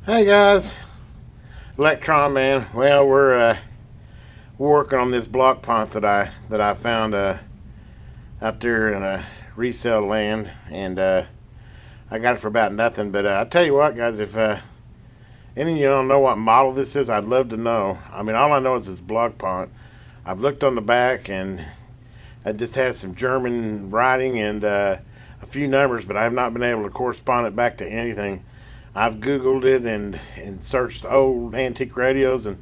Hey guys, Electron man. Well, we're working on this block pont that I found out there in a resale land, and I got it for about nothing. But I tell you what, guys, if any of you don't know what model this is, I'd love to know. I mean, all I know is this block pont. I've looked on the back, and it just has some German writing and a few numbers, but I have not been able to correspond it back to anything. I've Googled it and searched old antique radios, and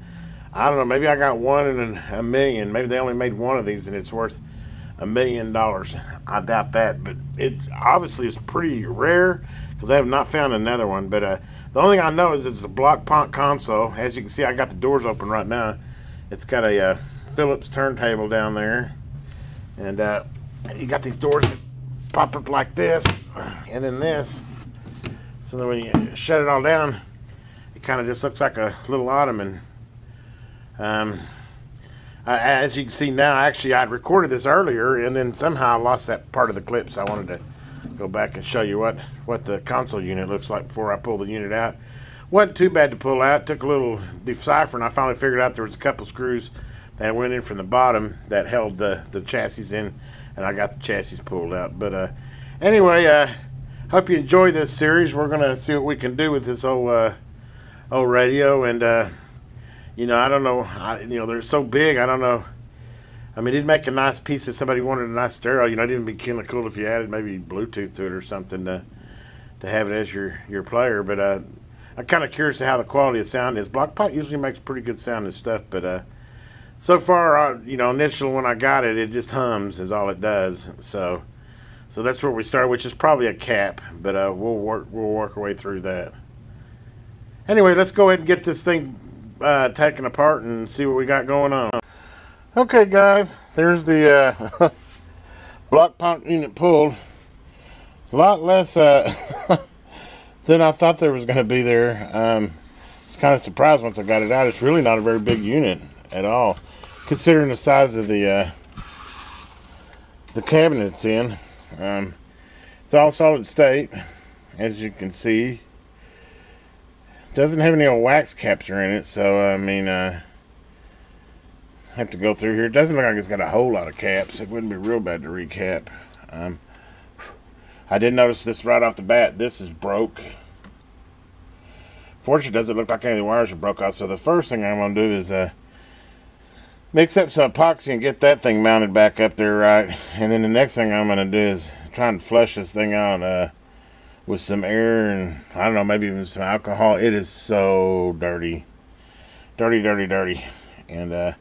I don't know, maybe I got one in a million. Maybe they only made one of these and it's worth $1 million. I doubt that, but it obviously is pretty rare because I have not found another one. But the only thing I know is it's a block pont console. As you can see, I got the doors open right now. It's got a Phillips turntable down there, and you got these doors that pop up like this, and then this. So then when you shut it all down, it kind of just looks like a little ottoman. As you can see now, actually I recorded this earlier, and then somehow I lost that part of the clip, so I wanted to go back and show you what the console unit looks like before I pull the unit out. Wasn't too bad to pull out. Took a little deciphering. I finally figured out there was a couple screws that went in from the bottom that held the chassis in, and I got the chassis pulled out. But anyway, hope you enjoy this series. We're gonna see what we can do with this old radio, and I don't know. They're so big. I don't know. I mean, it'd make a nice piece if somebody wanted a nice stereo. It'd even be kind of cool if you added maybe Bluetooth to it or something to have it as your player. But I'm kind of curious to how the quality of sound is. Block pont usually makes pretty good sound and stuff, but so far, initially when I got it, it just hums is all it does. So that's where we start, which is probably a cap, but we'll work our way through that. Anyway, let's go ahead and get this thing taken apart and see what we got going on. Okay, guys, there's the block pont unit pulled. A lot less than I thought there was going to be there. I was kind of surprised once I got it out. It's really not a very big unit at all, considering the size of the cabinet it's in. It's all solid state, as you can see. Doesn't have any old wax caps in it, so I mean, have to go through here. It doesn't look like it's got a whole lot of caps. It wouldn't be real bad to recap. I did notice this right off the bat. This is broke. Fortunately, it doesn't look like any of the wires are broke off. So the first thing I'm gonna do is mix up some epoxy and get that thing mounted back up there right. And then the next thing I'm going to do is try and flush this thing out with some air and, I don't know, maybe even some alcohol. It is so dirty. Dirty, dirty, dirty. And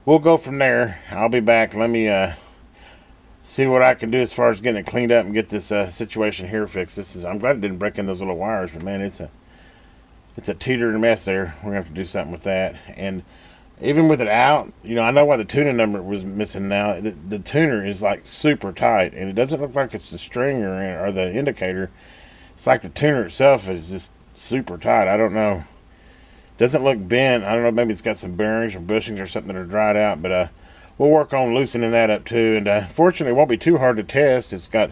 we'll go from there. I'll be back. Let me see what I can do as far as getting it cleaned up and get this situation here fixed. I'm glad it didn't break in those little wires, but man, it's a teetering mess there. We're going to have to do something with that. And even with it out, I know why the tuner number was missing now. The tuner is like super tight, and it doesn't look like it's the string or the indicator. It's like the tuner itself is just super tight. I don't know. Doesn't look bent. I don't know, maybe it's got some bearings or bushings or something that are dried out, but we'll work on loosening that up too. And fortunately, it won't be too hard to test. It's got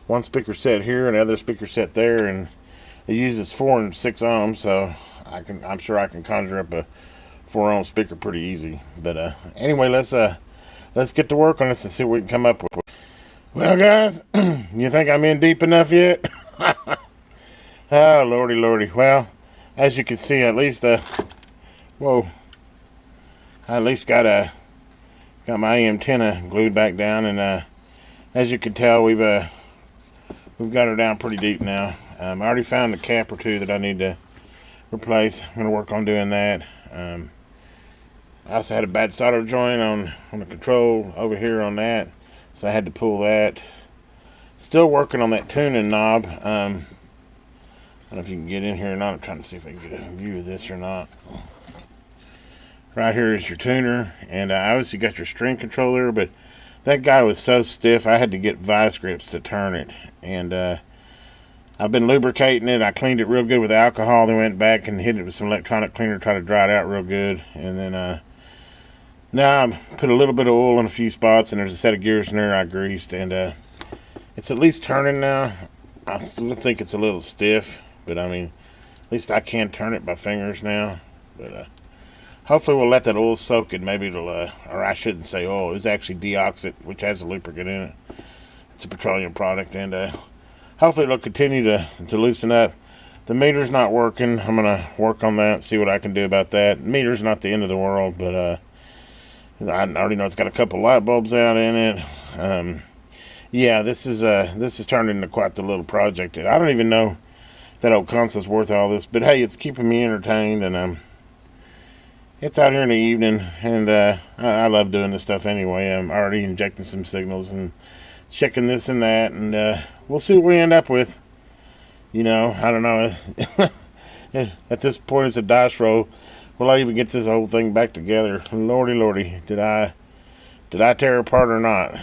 one speaker set here and another speaker set there, and it uses 4 and 6 ohms, so I'm sure I can conjure up a 4-ohm speaker pretty easy. But anyway, let's get to work on this and see what we can come up with. Well, guys, you think I'm in deep enough yet? Oh, lordy, lordy. Well, as you can see, at least whoa, I at least got my antenna glued back down, and as you can tell, we've got her down pretty deep now. I already found a cap or two that I need to replace. I'm gonna work on doing that. I also had a bad solder joint on the control over here on that, so I had to pull that. Still working on that tuning knob. I don't know if you can get in here or not. I'm trying to see if I can get a view of this or not. Right here is your tuner, and obviously you got your string controller, but that guy was so stiff I had to get vice grips to turn it. And I've been lubricating it. I cleaned it real good with alcohol, then went back and hit it with some electronic cleaner, try to dry it out real good. And then now I put a little bit of oil in a few spots, and there's a set of gears in there I greased, and it's at least turning now. I still think it's a little stiff, but I mean, At least I can turn it by fingers now. But hopefully we'll let that oil soak and maybe it'll, or I shouldn't say oil, it's actually deoxit, which has a lubricant in it. It's a petroleum product, and hopefully it'll continue to loosen up. The meter's not working. I'm going to work on that, see what I can do about that. The meter's not the end of the world, but I already know it's got a couple light bulbs out in it. Yeah, this is turned into quite the little project. I don't even know if that old console's worth all this, but hey, it's keeping me entertained, and it's out here in the evening, and I love doing this stuff anyway. I'm already injecting some signals and checking this and that, and we'll see what we end up with. You know, I don't know. At this point, it's a dice roll. Will I even get this whole thing back together? Lordy, lordy, did I tear it apart or not?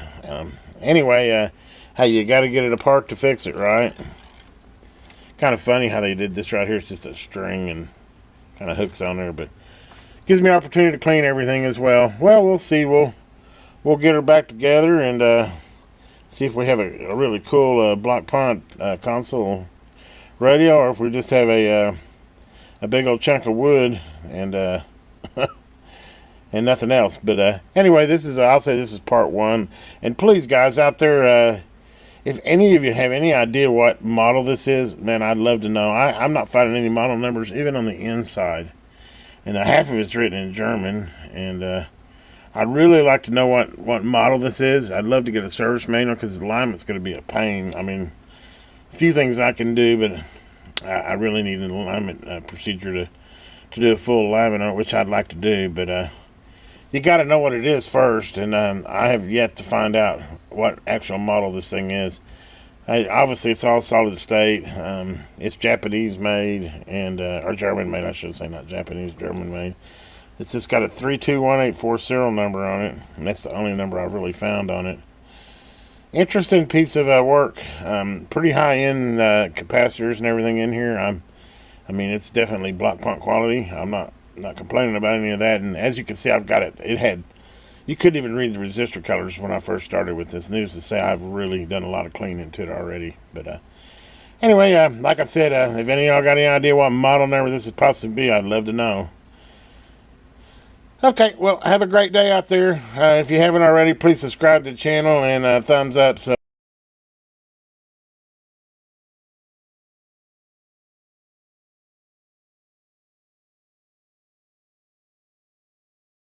Anyway, hey, you got to get it apart to fix it, right? Kind of funny how they did this right here. It's just a string and kind of hooks on there, but gives me an opportunity to clean everything as well. Well, we'll see. We'll get her back together and see if we have a really cool Blaupunkt console radio, or if we just have a big old chunk of wood and and nothing else. But anyway, I'll say this is part one. And please, guys out there, if any of you have any idea what model this is, man, I'd love to know. I'm not finding any model numbers even on the inside, and half of it's written in German. And I'd really like to know what model this is. I'd love to get a service manual, because the alignment's going to be a pain. I mean, a few things I can do, but I really need an alignment procedure to do a full alignment on it, which I'd like to do. But you got to know what it is first, and I have yet to find out what actual model this thing is. Obviously, it's all solid state. It's Japanese made, and or German made, I should say, not Japanese, German made. It's just got a 321840 serial number on it, and that's the only number I've really found on it. Interesting piece of work. Pretty high-end capacitors and everything in here. I mean, it's definitely Blaupunkt quality. I'm not complaining about any of that. And as you can see, I've got it. You couldn't even read the resistor colors when I first started with this. News to say, I've really done a lot of cleaning to it already. But anyway, like I said, if any of y'all got any idea what model number this would possibly be, I'd love to know. Okay, well, have a great day out there. If you haven't already, please subscribe to the channel and thumbs up. So